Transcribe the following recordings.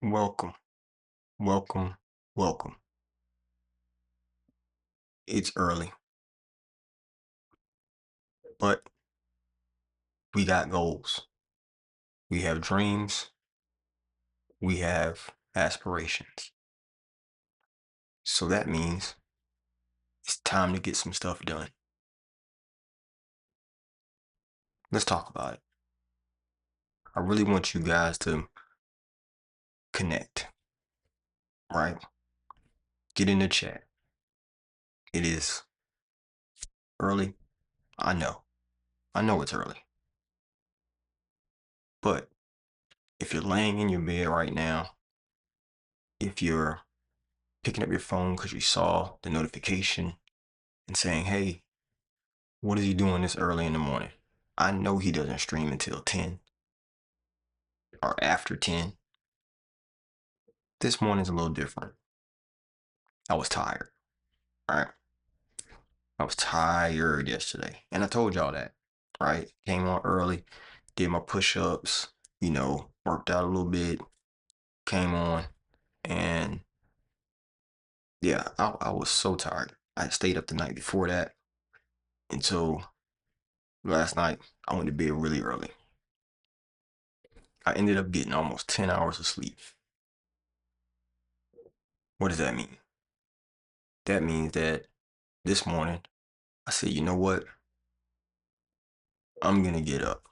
Welcome, welcome, welcome. It's early, but we got goals. We have dreams. We have aspirations. So that means it's time to get some stuff done. Let's talk about it. I really want you guys to connect, right? Get in the chat. It is early. I know. I know it's early. But if you're laying in your bed right now, if you're picking up your phone because you saw the notification and saying, hey, what is he doing this early in the morning? I know he doesn't stream until 10 or after 10. This morning's a little different. I was tired, right? I was tired yesterday. And I told y'all that, right? Came on early, did my push-ups, worked out a little bit, came on, and yeah, I was so tired. I stayed up the night before that until last night. I went to bed really early. I ended up getting almost 10 hours of sleep. What does that mean? That means that this morning I said, you know what? I'm going to get up.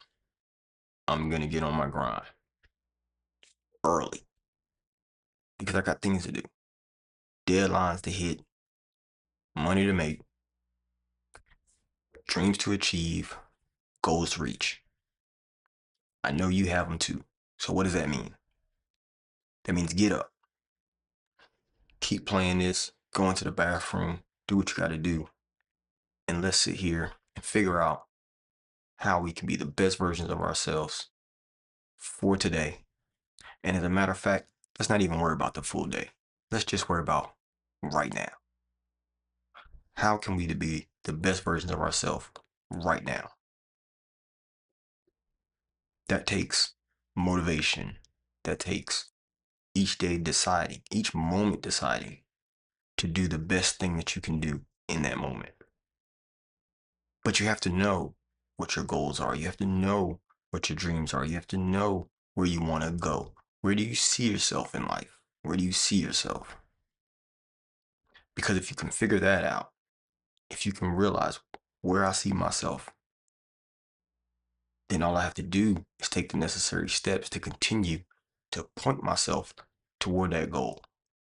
I'm going to get on my grind early because I got things to do, deadlines to hit, money to make, dreams to achieve, goals to reach. I know you have them too. So what does that mean? That means get up, keep playing this, go into the bathroom, do what you got to do, and let's sit here and figure out how we can be the best versions of ourselves for today. And as a matter of fact, let's not even worry about the full day. Let's just worry about right now. How can we be the best versions of ourselves right now? That takes motivation. That takes each day deciding, each moment deciding to do the best thing that you can do in that moment. But you have to know what your goals are. You have to know what your dreams are. You have to know where you want to go. Where do you see yourself in life? Where do you see yourself? Because if you can figure that out, if you can realize where I see myself, then all I have to do is take the necessary steps to continue to point myself toward that goal,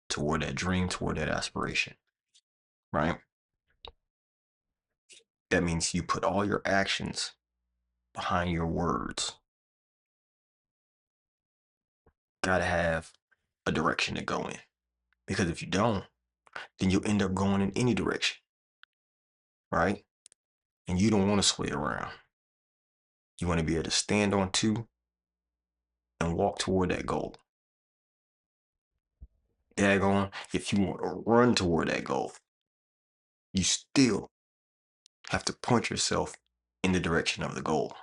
toward that dream, toward that aspiration, right? That means you put all your actions behind your words. Gotta have a direction to go in. Because if you don't, then you'll end up going in any direction, right? And you don't want to sway around. You want to be able to stand on two and walk toward that goal. Daggone, if you want to run toward that goal, you still have to point yourself in the direction of the goal.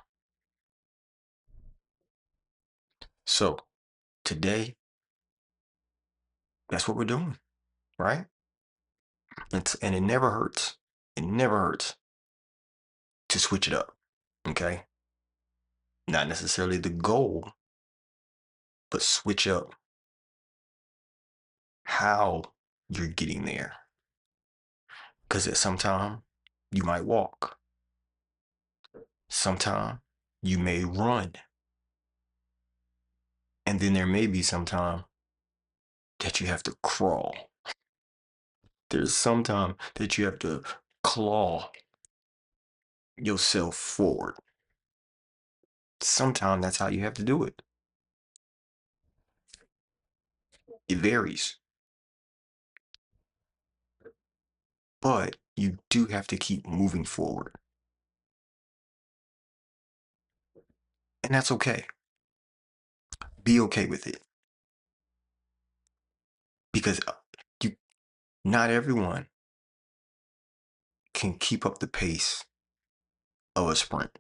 So today, that's what we're doing, right? And it never hurts. It never hurts to switch it up, okay? Not necessarily the goal, but switch up how you're getting there. Because at some time, you might walk. Sometime you may run. And then there may be some time that you have to crawl. There's some time that you have to claw yourself forward. Sometimes that's how you have to do it. It varies. But you do have to keep moving forward. And that's okay. Be okay with it. Because you not everyone can keep up the pace of a sprint.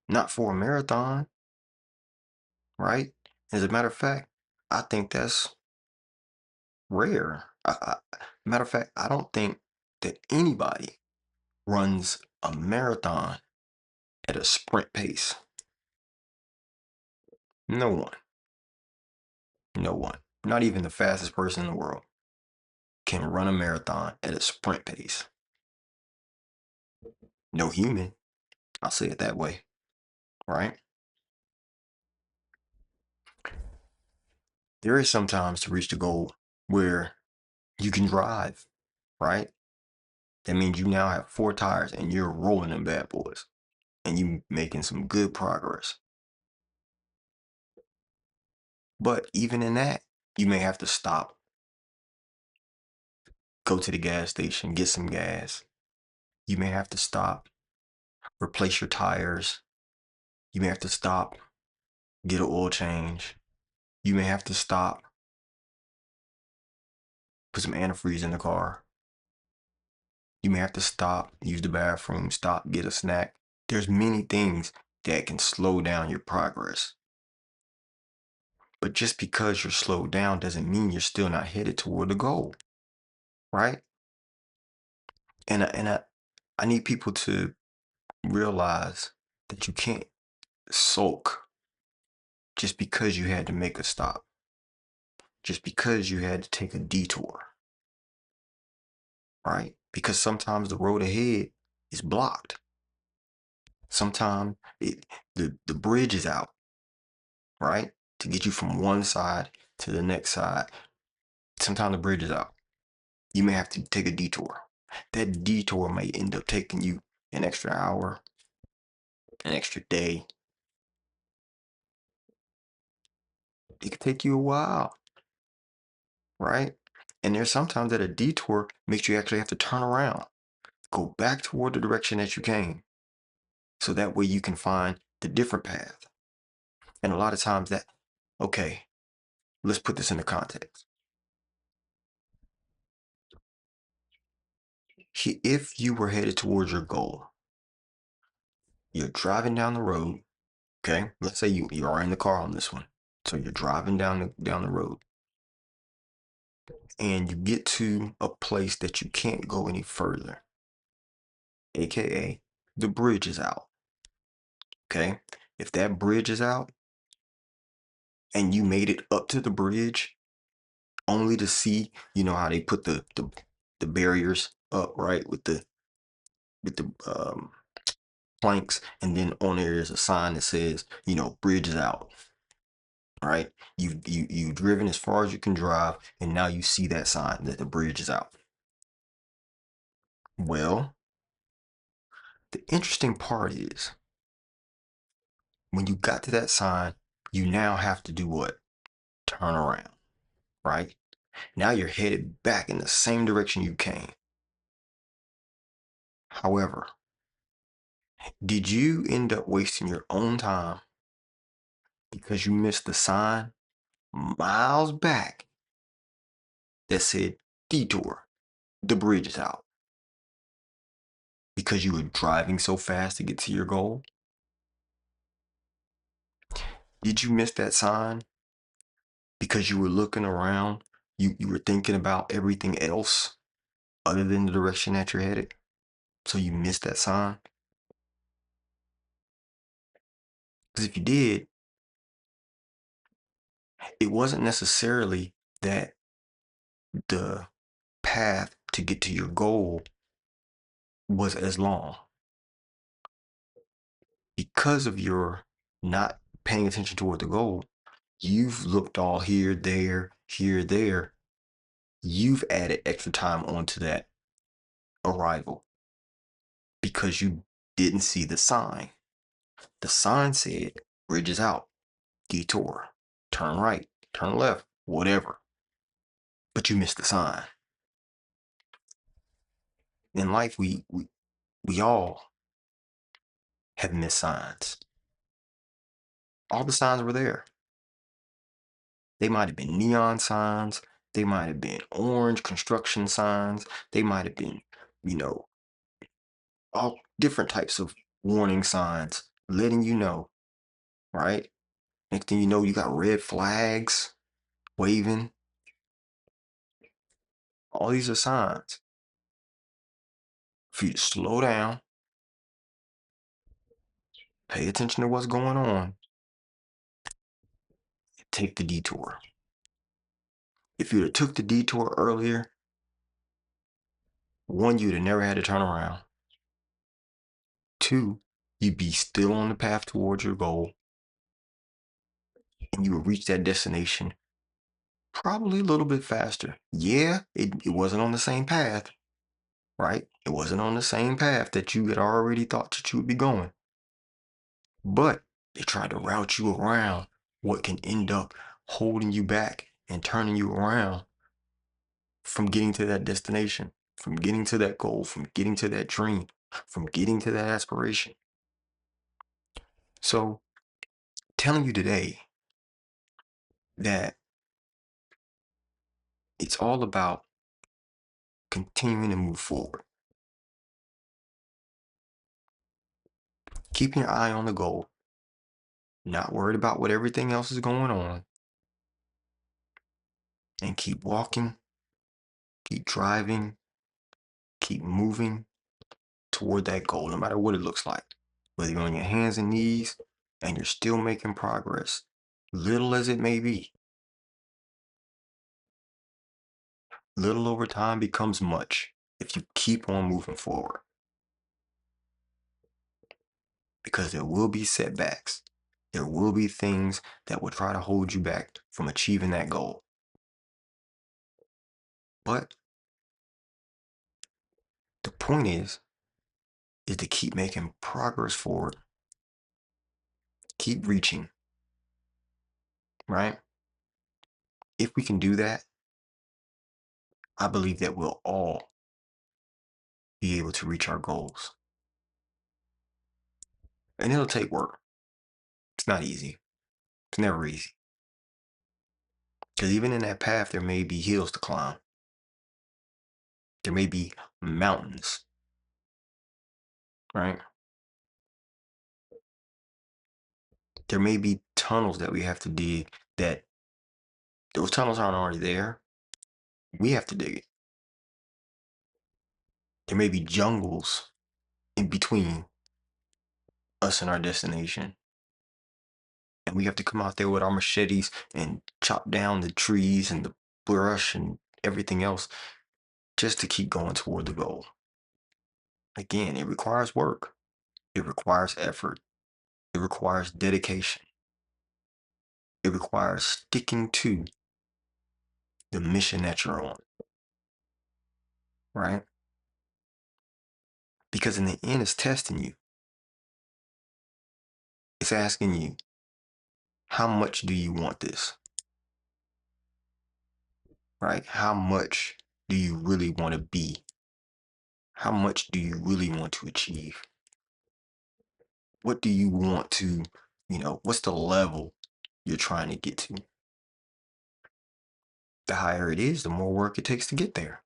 Not for a marathon, right? As a matter of fact, I think that's rare. Matter of fact, I don't think that anybody runs a marathon at a sprint pace. No one. No one. Not even the fastest person in the world can run a marathon at a sprint pace. No human. I'll say it that way. Right? There is sometimes to reach the goal where you can drive, right? That means you now have four tires and you're rolling them bad boys and you making some good progress. But even in that, you may have to stop, go to the gas station, get some gas. You may have to stop, replace your tires. You may have to stop, get an oil change. You may have to stop, put some antifreeze in the car. You may have to stop, use the bathroom, stop, get a snack. There's many things that can slow down your progress. But just because you're slowed down doesn't mean you're still not headed toward the goal, right? And I need people to realize that you can't sulk just because you had to make a stop, just because you had to take a detour, right? Because sometimes the road ahead is blocked. Sometimes the bridge is out, right? To get you from one side to the next side. Sometimes the bridge is out. You may have to take a detour. That detour may end up taking you an extra hour, an extra day. It could take you a while, right? And there's sometimes that a detour makes you actually have to turn around, go back toward the direction that you came. So that way you can find the different path. And a lot of times okay, let's put this into context. If you were headed towards your goal, you're driving down the road, okay? Let's say you are in the car on this one. So you're driving down the road and you get to a place that you can't go any further, aka the bridge is out. Okay? If that bridge is out and you made it up to the bridge only to see, you know how they put the barriers up, right? With the planks, and then on there is a sign that says, bridge is out. Right? You've driven as far as you can drive, and now you see that sign that the bridge is out. Well, the interesting part is when you got to that sign, you now have to do what? Turn around, right? Now you're headed back in the same direction you came. However, did you end up wasting your own time because you missed the sign miles back that said detour, the bridge is out, because you were driving so fast to get to your goal? Did you miss that sign because you were looking around? You were thinking about everything else other than the direction that you're headed? So you missed that sign? Because if you did, it wasn't necessarily that the path to get to your goal was as long. Because of your not paying attention toward the goal, you've looked all here, there. You've added extra time onto that arrival because you didn't see the sign. The sign said, bridge is out, detour, turn right, turn left, whatever. But you missed the sign. In life, we all have missed signs. All the signs were there. They might have been neon signs. They might have been orange construction signs. They might have been, you know, all different types of warning signs letting you know, right? Next thing you know, you got red flags. waving. All these are signs for you to slow down, pay attention to what's going on, and take the detour. If you'd have took the detour earlier, one, you'd have never had to turn around. Two, you'd be still on the path towards your goal, and you would reach that destination probably a little bit faster. Yeah, it wasn't on the same path, right? It wasn't on the same path that you had already thought that you would be going. But they tried to route you around what can end up holding you back and turning you around from getting to that destination, from getting to that goal, from getting to that dream, from getting to that aspiration. So, telling you today that it's all about continuing to move forward, keeping your eye on the goal, not worried about what everything else is going on, and keep walking, keep driving, keep moving toward that goal, no matter what it looks like. Whether you're on your hands and knees and you're still making progress, little as it may be. Little over time becomes much if you keep on moving forward. Because there will be setbacks. There will be things that will try to hold you back from achieving that goal. But the point is to keep making progress forward. Keep reaching, right? If we can do that, I believe that we'll all be able to reach our goals. And it'll take work. It's not easy. It's never easy. Because even in that path, there may be hills to climb. There may be mountains, right? There may be tunnels that we have to dig that those tunnels aren't already there. We have to dig it. There may be jungles in between us and our destination. And we have to come out there with our machetes and chop down the trees and the brush and everything else just to keep going toward the goal. Again, it requires work. It requires effort. It requires dedication. It requires sticking to the mission that you're on, right? Because in the end, it's testing you. It's asking you, how much do you want this, right? How much do you really want to be? How much do you really want to achieve? What do you want to, what's the level you're trying to get to? The higher it is, the more work it takes to get there.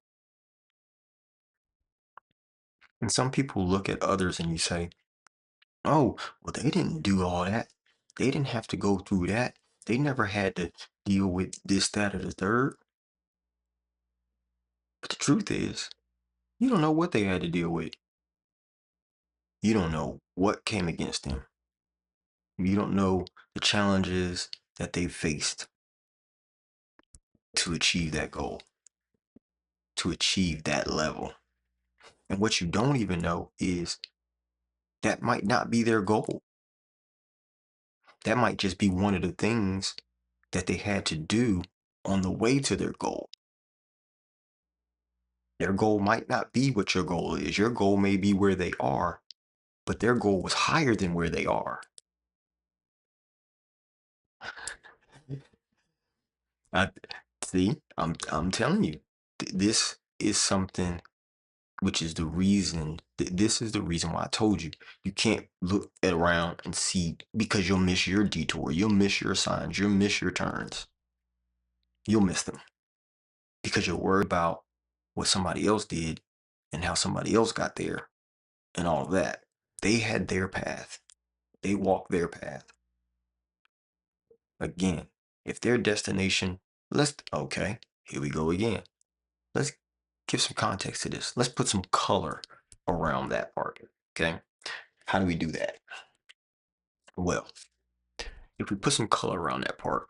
And some people look at others and you say, oh, well, they didn't do all that. They didn't have to go through that. They never had to deal with this, that, or the third. But the truth is, you don't know what they had to deal with. You don't know what came against them. You don't know the challenges that they faced to achieve that goal, to achieve that level. And what you don't even know is that might not be their goal. That might just be one of the things that they had to do on the way to their goal. Their goal might not be what your goal is. Your goal may be where they are, but their goal was higher than where they are. I see. I'm telling you, this is something which is the reason. This is the reason why I told you you can't look around and see, because you'll miss your detour. You'll miss your signs. You'll miss your turns. You'll miss them because you're worried about what somebody else did and how somebody else got there and all of that. They had their path. They walked their path. Again, if their destination Okay, here we go again. Let's give some context to this. Let's put some color around that part. Okay. How do we do that? Well, if we put some color around that part,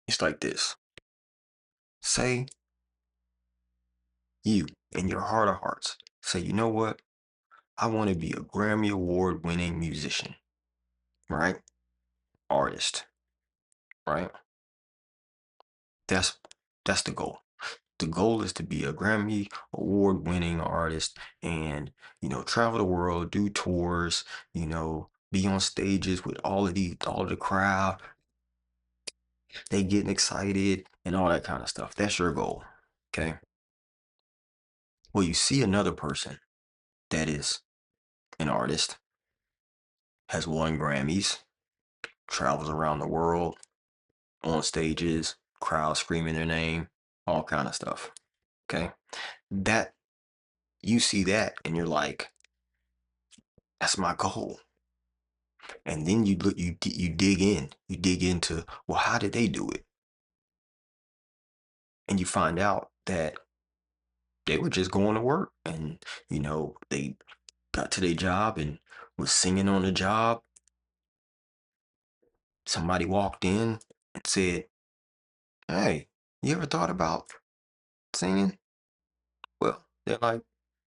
it's like this. Say you, in your heart of hearts, say, you know what? I want to be a Grammy Award winning musician, right? Artist, right? That's that's the goal. The goal is to be a Grammy award winning artist and, travel the world, do tours, be on stages with all of the crowd, they getting excited and all that kind of stuff. That's your goal. Okay. Well, you see another person that is an artist, has won Grammys, travels around the world, on stages, crowd screaming their name, all kind of stuff. Okay. That you see that and you're like, that's my goal. And then you look, you dig into, well, how did they do it? And you find out that they were just going to work and, they got to their job and was singing on the job. Somebody walked in and said, hey, you ever thought about singing? Well, they're like,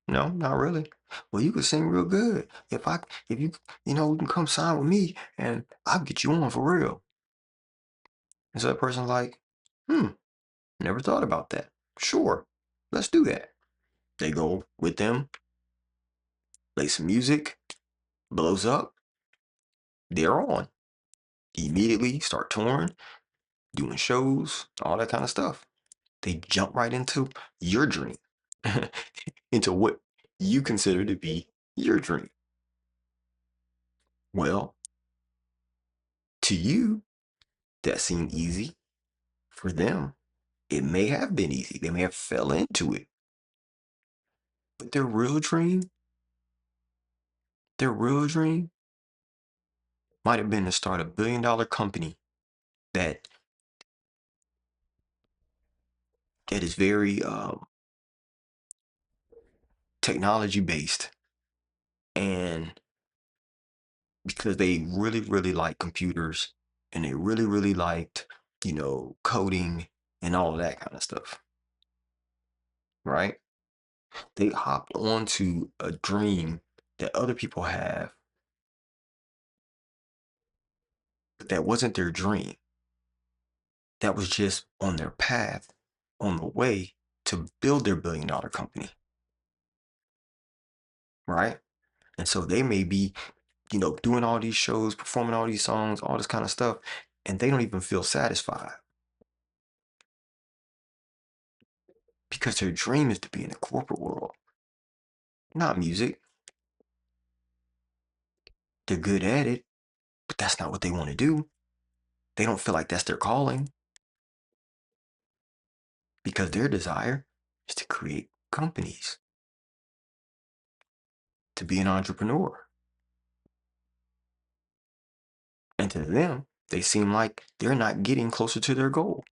no, not really. Well, you could sing real good. If you, you can come sign with me and I'll get you on for real. And so that person's like, hmm, never thought about that. Sure, let's do that. They go with them, play some music, blows up, they're on. Immediately start touring, doing shows, all that kind of stuff. They jump right into your dream, into what you consider to be your dream. Well, to you, that seemed easy. For them, it may have been easy. They may have fell into it. But their real dream might have been to start a billion-dollar company that is very technology based, and because they really really like computers and they really really liked coding and all of that kind of stuff, right? They hopped onto a dream that other people have, but that wasn't their dream. That was just on their path, on the way to build their billion-dollar company, right? And so they may be doing all these shows, performing all these songs, all this kind of stuff, and they don't even feel satisfied because their dream is to be in the corporate world, not music. They're good at it, but that's not what they want to do. They don't feel like that's their calling because their desire is to create companies, to be an entrepreneur. And to them, they seem like they're not getting closer to their goal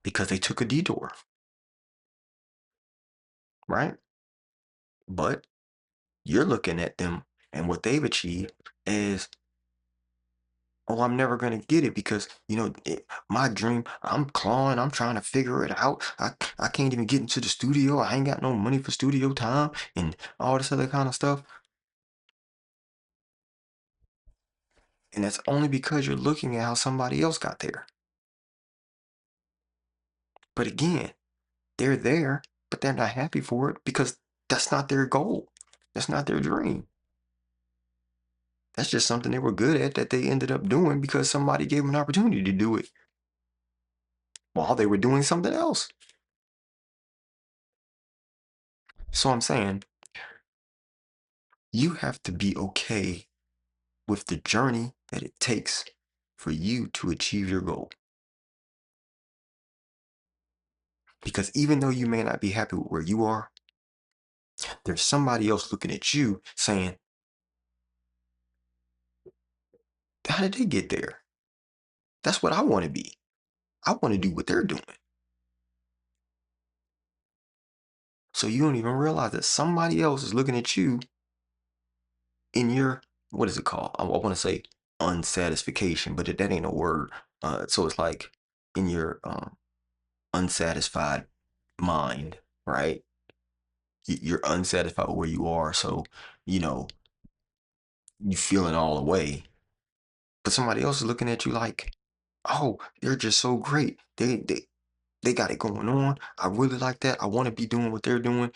because they took a detour, right? But you're looking at them and what they've achieved as, oh, I'm never going to get it because, my dream, I'm clawing, I'm trying to figure it out. I can't even get into the studio. I ain't got no money for studio time and all this other kind of stuff. And that's only because you're looking at how somebody else got there. But again, they're there, but they're not happy for it because that's not their goal. That's not their dream. That's just something they were good at that they ended up doing because somebody gave them an opportunity to do it while they were doing something else. So I'm saying you have to be okay with the journey that it takes for you to achieve your goal. Because even though you may not be happy with where you are, there's somebody else looking at you saying, how did they get there? That's what I want to be. I want to do what they're doing. So you don't even realize that somebody else is looking at you in your, what is it called? I want to say unsatisfaction, but that ain't a word. So it's like in your unsatisfied mind, right? You're unsatisfied with where you are. So, you know, you feeling all the way, but somebody else is looking at you like, oh, they're just so great. They got it going on. I really like that. I want to be doing what they're doing.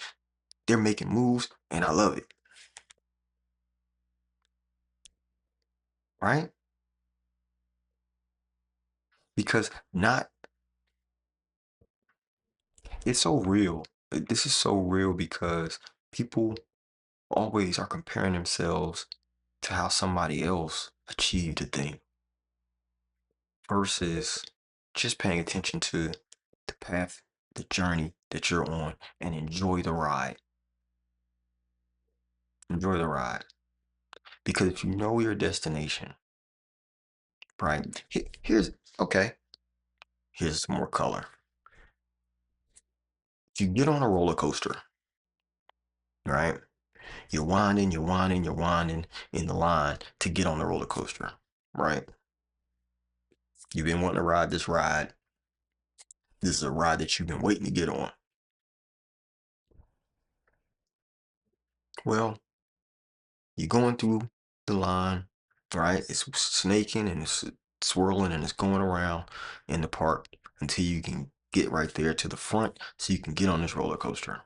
They're making moves and I love it. Right? Because not, it's so real. This is so real because people always are comparing themselves to how somebody else achieved a thing versus just paying attention to the path, the journey that you're on and enjoy the ride. Enjoy the ride. Because if you know your destination, right? Here's, okay, here's some more color. If you get on a roller coaster, right? You're winding, you're winding, you're winding in the line to get on the roller coaster, right? You've been wanting to ride this ride. This is a ride that you've been waiting to get on. Well, you're going through the line, right? It's snaking and it's swirling and it's going around in the park until you can get right there to the front so you can get on this roller coaster.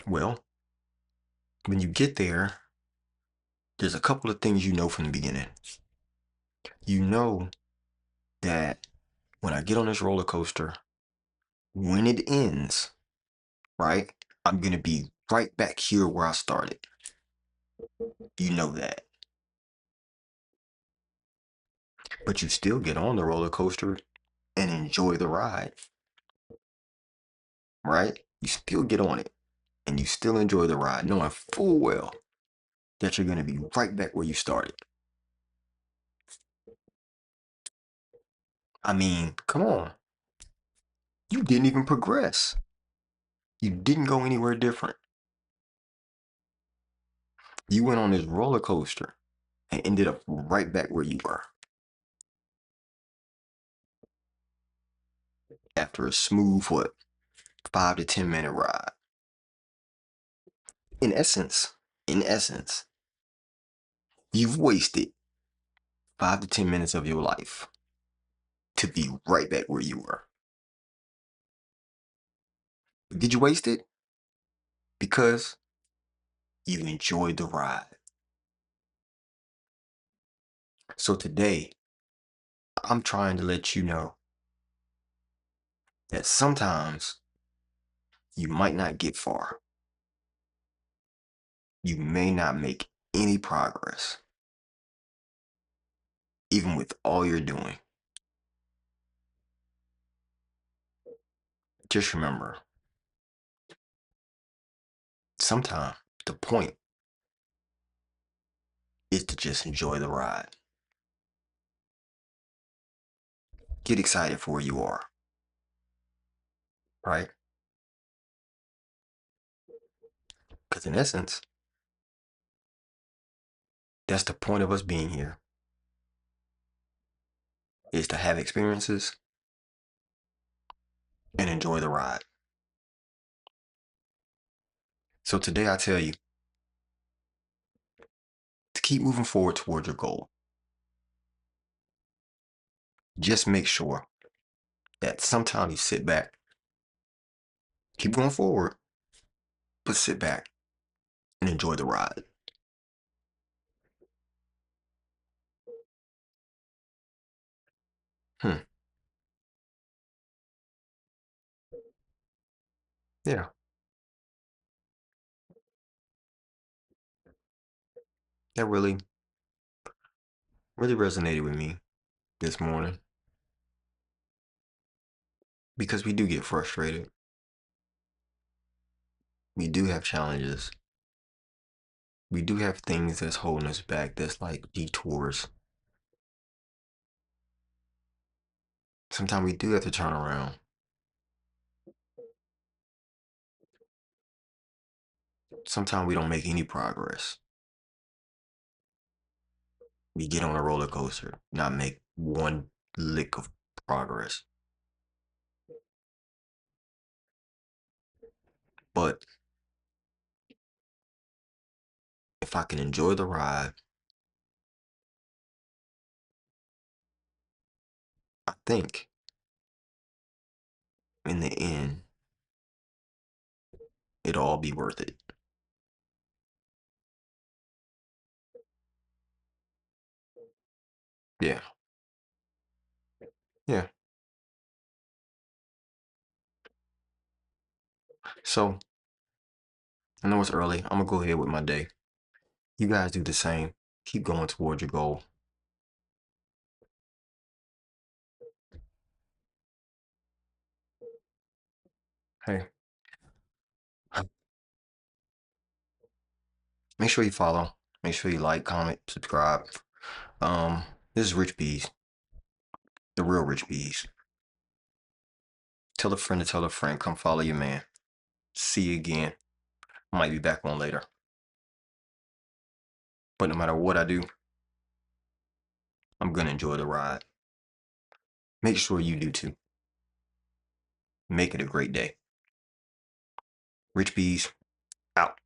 Well, when you get there, there's a couple of things you know from the beginning. You know that when I get on this roller coaster, when it ends, right, I'm going to be right back here where I started. You know that. But you still get on the roller coaster and enjoy the ride, right? You still get on it and you still enjoy the ride, knowing full well that you're going to be right back where you started. I mean, come on. You didn't even progress. You didn't go anywhere different. You went on this roller coaster and ended up right back where you were after a smooth, what, 5 to 10 minute ride. In essence, you've wasted 5 to 10 minutes of your life to be right back where you were. Did you waste it? Because you enjoyed the ride. So today, I'm trying to let you know that sometimes you might not get far. You may not make any progress, even with all you're doing. Just remember, sometimes the point is to just enjoy the ride. Get excited for where you are, right? Because in essence, that's the point of us being here, is to have experiences and enjoy the ride. So today I tell you to keep moving forward toward your goal. Just make sure that sometimes you sit back, keep going forward, but sit back and enjoy the ride. Hmm. Yeah, that really resonated with me this morning because we do get frustrated. We do have challenges, we do have things that's holding us back. That's like detours. Sometimes we do have to turn around. Sometimes we don't make any progress. We get on a roller coaster, not make one lick of progress. But if I can enjoy the ride, I think in the end, it'll all be worth it. Yeah. Yeah. So I know it's early. I'm gonna go ahead with my day. You guys do the same. Keep going towards your goal. Hey, make sure you follow. Make sure you like, comment, subscribe. Um, this is Rich Bees, the real Rich Bees. Tell a friend to tell a friend. Come follow your man. See you again. Might be back on later. But no matter what I do, I'm gonna enjoy the ride. Make sure you do too. Make it a great day. Rich Bees out.